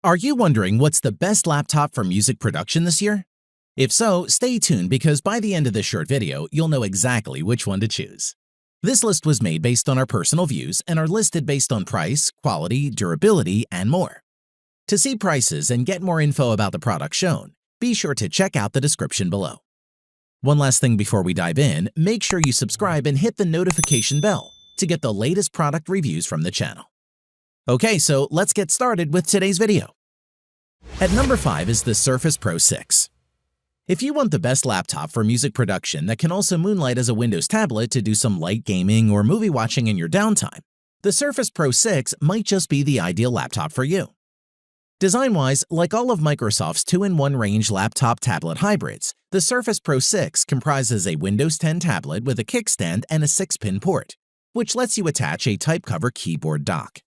Are you wondering what's the best laptop for music production this year? If so, stay tuned because by the end of this short video, you'll know exactly which one to choose. This list was made based on our personal views and are listed based on price, quality, durability, and more. To see prices and get more info about the product shown, be sure to check out the description below. One last thing before we dive in, make sure you subscribe and hit the notification bell to get the latest product reviews from the channel. Okay, so let's get started with today's video. At number 5 is the Surface Pro 6. If you want the best laptop for music production that can also moonlight as a Windows tablet to do some light gaming or movie watching in your downtime, the Surface Pro 6 might just be the ideal laptop for you. Design-wise, like all of Microsoft's 2-in-1 range laptop-tablet hybrids, the Surface Pro 6 comprises a Windows 10 tablet with a kickstand and a 6-pin port, which lets you attach a type cover keyboard dock.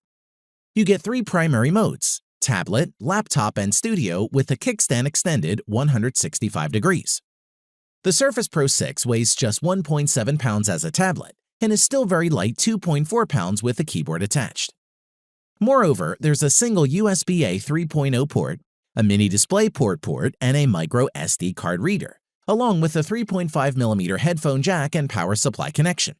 You get 3 primary modes: tablet, laptop, and studio with the kickstand extended 165 degrees. The Surface Pro 6 weighs just 1.7 pounds as a tablet and is still very light 2.4 pounds with the keyboard attached. Moreover, there's a single USB-A 3.0 port, a mini DisplayPort port, and a micro SD card reader, along with a 3.5mm headphone jack and power supply connection.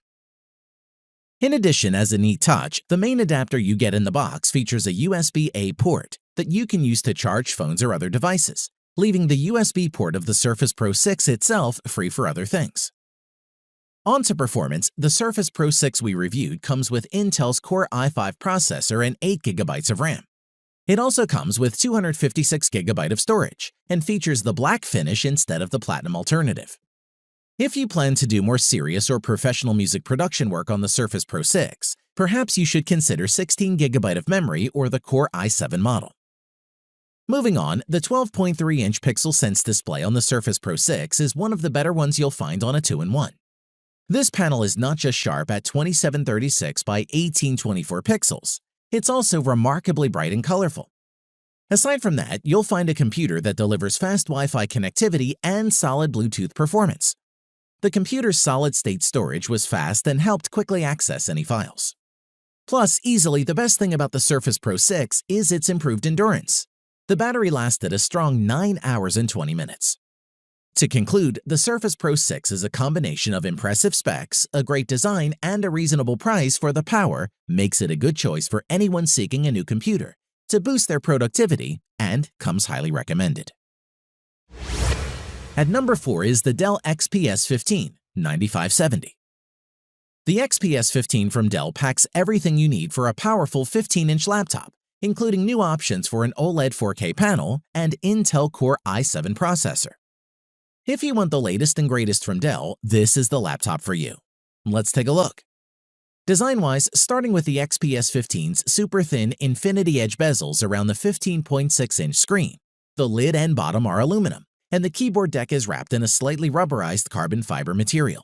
In addition, as a neat touch, the main adapter you get in the box features a USB-A port that you can use to charge phones or other devices, leaving the USB port of the Surface Pro 6 itself free for other things. On to performance, the Surface Pro 6 we reviewed comes with Intel's Core i5 processor and 8GB of RAM. It also comes with 256GB of storage and features the black finish instead of the platinum alternative. If you plan to do more serious or professional music production work on the Surface Pro 6, perhaps you should consider 16GB of memory or the Core i7 model. Moving on, the 12.3-inch Pixel Sense display on the Surface Pro 6 is one of the better ones you'll find on a 2-in-1. This panel is not just sharp at 2736 by 1824 pixels, it's also remarkably bright and colorful. Aside from that, you'll find a computer that delivers fast Wi-Fi connectivity and solid Bluetooth performance. The computer's solid-state storage was fast and helped quickly access any files. Plus, easily the best thing about the Surface Pro 6 is its improved endurance. The battery lasted a strong 9 hours and 20 minutes. To conclude, the Surface Pro 6 is a combination of impressive specs, a great design, and a reasonable price for the power makes it a good choice for anyone seeking a new computer to boost their productivity and comes highly recommended. At number 4 is the Dell XPS 15 9570. The XPS 15 from Dell packs everything you need for a powerful 15-inch laptop, including new options for an OLED 4K panel and Intel Core i7 processor. If you want the latest and greatest from Dell, this is the laptop for you. Let's take a look. Design-wise, starting with the XPS 15's super thin Infinity Edge bezels around the 15.6-inch screen, the lid and bottom are aluminum, and the keyboard deck is wrapped in a slightly rubberized carbon fiber material.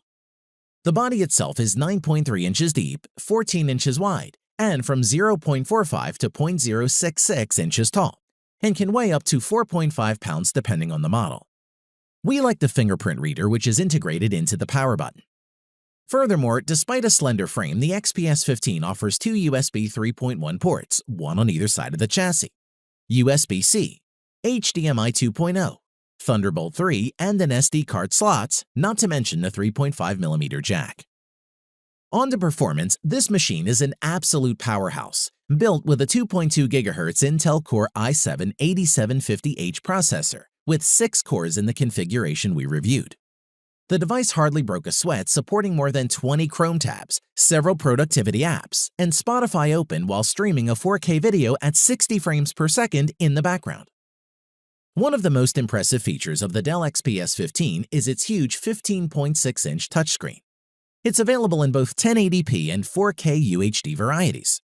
The body itself is 9.3 inches deep, 14 inches wide, and from 0.45 to 0.066 inches tall, and can weigh up to 4.5 pounds depending on the model. We like the fingerprint reader, which is integrated into the power button. Furthermore, despite a slender frame, the XPS 15 offers 2 USB 3.1 ports, one on either side of the chassis, USB-C, HDMI 2.0, Thunderbolt 3, and an SD card slots, not to mention the 3.5mm jack. On to performance, this machine is an absolute powerhouse, built with a 2.2 GHz Intel Core i7 8750H processor with 6 cores in the configuration we reviewed. The device hardly broke a sweat, supporting more than 20 Chrome tabs, several productivity apps, and Spotify open while streaming a 4K video at 60 frames per second in the background. One of the most impressive features of the Dell XPS 15 is its huge 15.6-inch touchscreen. It's available in both 1080p and 4K UHD varieties.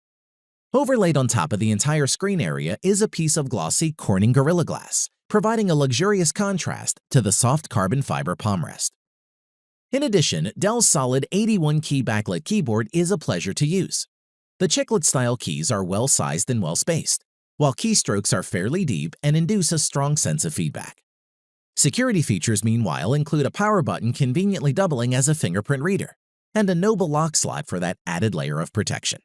Overlaid on top of the entire screen area is a piece of glossy Corning Gorilla Glass, providing a luxurious contrast to the soft carbon fiber palm rest. In addition, Dell's solid 81-key backlit keyboard is a pleasure to use. The chiclet-style keys are well-sized and well-spaced, while keystrokes are fairly deep and induce a strong sense of feedback. Security features, meanwhile, include a power button conveniently doubling as a fingerprint reader, and a Noble lock slot for that added layer of protection.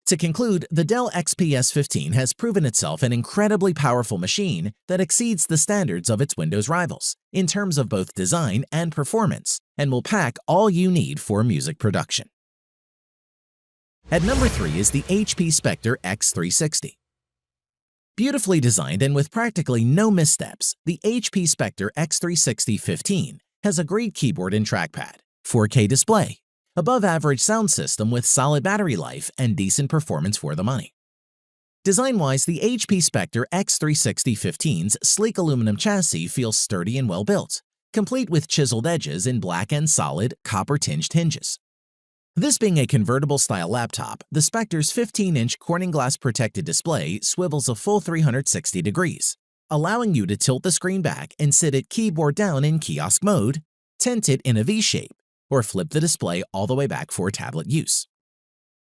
To conclude, the Dell XPS 15 has proven itself an incredibly powerful machine that exceeds the standards of its Windows rivals in terms of both design and performance, and will pack all you need for music production. At number 3 is the HP Spectre X360. Beautifully designed and with practically no missteps, the HP Spectre X360 15 has a great keyboard and trackpad, 4K display, above-average sound system with solid battery life and decent performance for the money. Design-wise, the HP Spectre X360 15's sleek aluminum chassis feels sturdy and well-built, complete with chiseled edges in black and solid, copper-tinged hinges. This being a convertible-style laptop, the Spectre's 15-inch Corning glass-protected display swivels a full 360 degrees, allowing you to tilt the screen back and sit it keyboard down in kiosk mode, tent it in a V-shape, or flip the display all the way back for tablet use.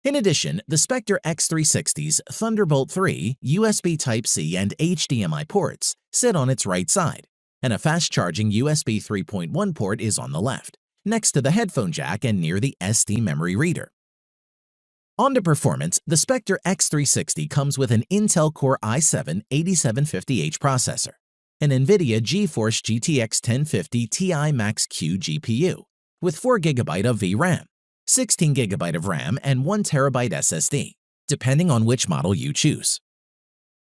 In addition, the Spectre X360's Thunderbolt 3, USB Type-C, and HDMI ports sit on its right side, and a fast-charging USB 3.1 port is on the left, next to the headphone jack and near the SD memory reader. On to performance, the Spectre X360 comes with an Intel Core i7-8750H processor, an NVIDIA GeForce GTX 1050 Ti Max-Q GPU, with 4GB of VRAM, 16GB of RAM, and 1TB SSD, depending on which model you choose.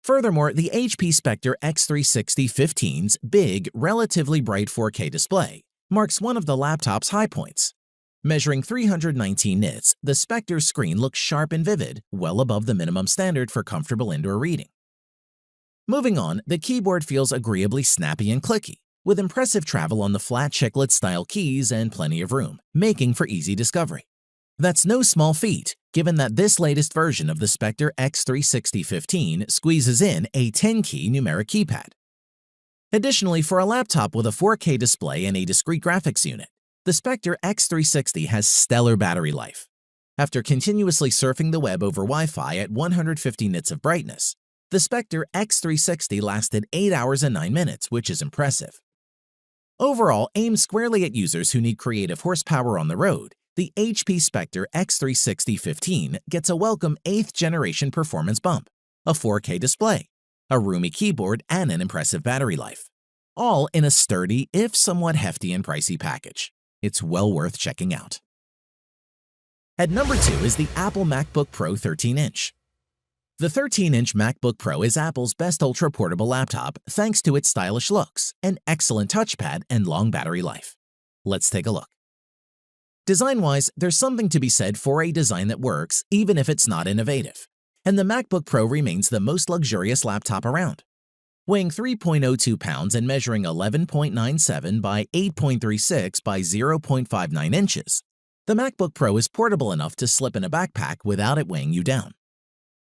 Furthermore, the HP Spectre X360 15's big, relatively bright 4K display marks one of the laptop's high points. Measuring 319 nits, the Spectre's screen looks sharp and vivid, well above the minimum standard for comfortable indoor reading. Moving on, the keyboard feels agreeably snappy and clicky, with impressive travel on the flat chiclet-style keys and plenty of room, making for easy discovery. That's no small feat, given that this latest version of the Spectre X360 15 squeezes in a 10-key numeric keypad. Additionally, for a laptop with a 4K display and a discrete graphics unit, the Spectre X360 has stellar battery life. After continuously surfing the web over Wi-Fi at 150 nits of brightness, the Spectre X360 lasted 8 hours and 9 minutes, which is impressive. Overall, aimed squarely at users who need creative horsepower on the road, the HP Spectre X360 15 gets a welcome 8th-generation performance bump, a 4K display, a roomy keyboard, and an impressive battery life, all in a sturdy, if somewhat hefty and pricey package. It's well worth checking out. At number 2 is the Apple MacBook Pro 13-inch. The 13-inch MacBook Pro is Apple's best ultra-portable laptop thanks to its stylish looks, an excellent touchpad, and long battery life. Let's take a look. Design-wise, there's something to be said for a design that works even if it's not innovative, and the MacBook Pro remains the most luxurious laptop around. Weighing 3.02 pounds and measuring 11.97 by 8.36 by 0.59 inches, the MacBook Pro is portable enough to slip in a backpack without it weighing you down.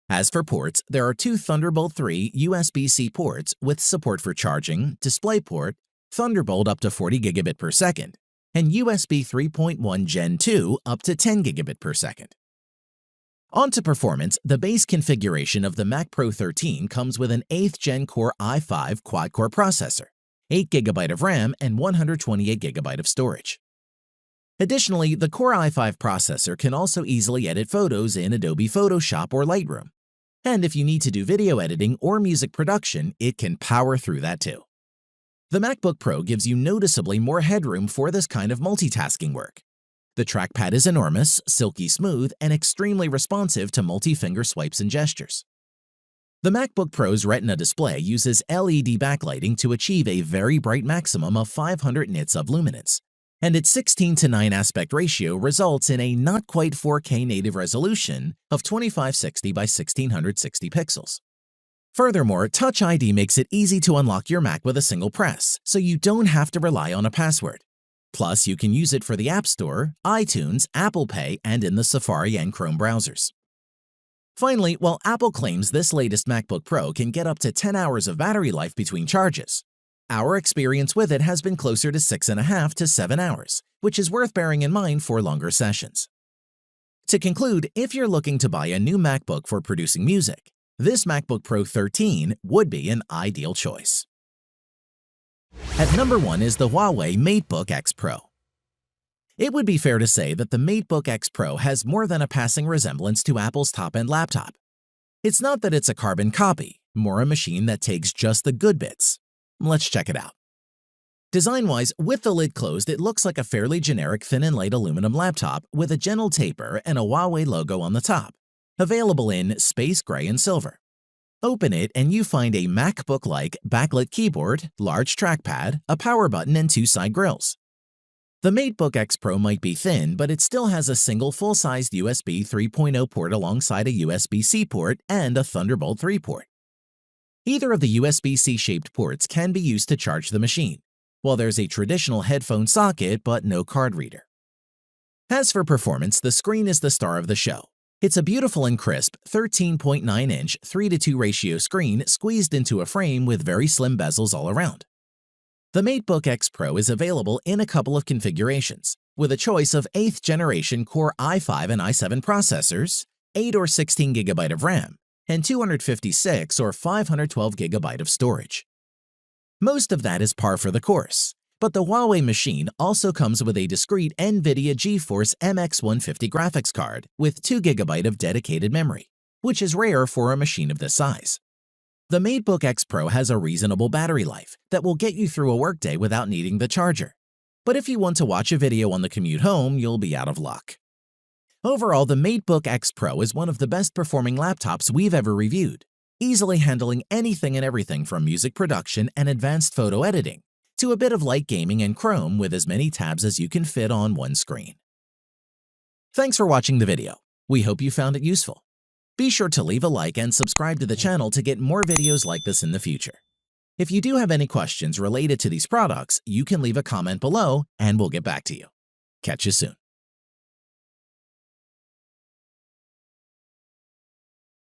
As for ports, there are 2 Thunderbolt 3 USB-C ports with support for charging, DisplayPort, Thunderbolt up to 40 gigabit per second, and USB 3.1 Gen 2 up to 10 gigabit per second. On to performance, the base configuration of the Mac Pro 13 comes with an 8th Gen Core i5 quad-core processor, 8GB of RAM, and 128GB of storage. Additionally, the Core i5 processor can also easily edit photos in Adobe Photoshop or Lightroom. And if you need to do video editing or music production, it can power through that too. The MacBook Pro gives you noticeably more headroom for this kind of multitasking work. The trackpad is enormous, silky smooth, and extremely responsive to multi-finger swipes and gestures. The MacBook Pro's Retina display uses LED backlighting to achieve a very bright maximum of 500 nits of luminance, and its 16:9 aspect ratio results in a not-quite 4K native resolution of 2560 by 1660 pixels. Furthermore, Touch ID makes it easy to unlock your Mac with a single press, so you don't have to rely on a password. Plus, you can use it for the App Store, iTunes, Apple Pay, and in the Safari and Chrome browsers. Finally, while Apple claims this latest MacBook Pro can get up to 10 hours of battery life between charges, our experience with it has been closer to 6.5 to 7 hours, which is worth bearing in mind for longer sessions. To conclude, if you're looking to buy a new MacBook for producing music, this MacBook Pro 13 would be an ideal choice. At number 1 is the Huawei MateBook X Pro. It would be fair to say that the MateBook X Pro has more than a passing resemblance to Apple's top-end laptop. It's not that it's a carbon copy, more a machine that takes just the good bits. Let's check it out. Design-wise, with the lid closed, it looks like a fairly generic thin and light aluminum laptop with a gentle taper and a Huawei logo on the top, available in space gray and silver. Open it and you find a MacBook-like backlit keyboard, large trackpad, a power button, and two side grills. The MateBook X Pro might be thin, but it still has a single full-sized USB 3.0 port alongside a USB-C port and a Thunderbolt 3 port. Either of the USB-C shaped ports can be used to charge the machine, while there's a traditional headphone socket but no card reader. As for performance, the screen is the star of the show. It's a beautiful and crisp 13.9-inch 3:2 ratio screen squeezed into a frame with very slim bezels all around. The MateBook X Pro is available in a couple of configurations, with a choice of 8th generation Core i5 and i7 processors, 8 or 16 GB of RAM, and 256 or 512 GB of storage. Most of that is par for the course, but the Huawei machine also comes with a discrete NVIDIA GeForce MX 150 graphics card with 2 GB of dedicated memory, which is rare for a machine of this size. The MateBook X Pro has a reasonable battery life that will get you through a workday without needing the charger. But if you want to watch a video on the commute home, you'll be out of luck. Overall, the MateBook X Pro is one of the best performing laptops we've ever reviewed, easily handling anything and everything from music production and advanced photo editing to a bit of light gaming and Chrome with as many tabs as you can fit on one screen. Thanks for watching the video. We hope you found it useful. Be sure to leave a like and subscribe to the channel to get more videos like this in the future. If you do have any questions related to these products, you can leave a comment below and we'll get back to you. Catch you soon.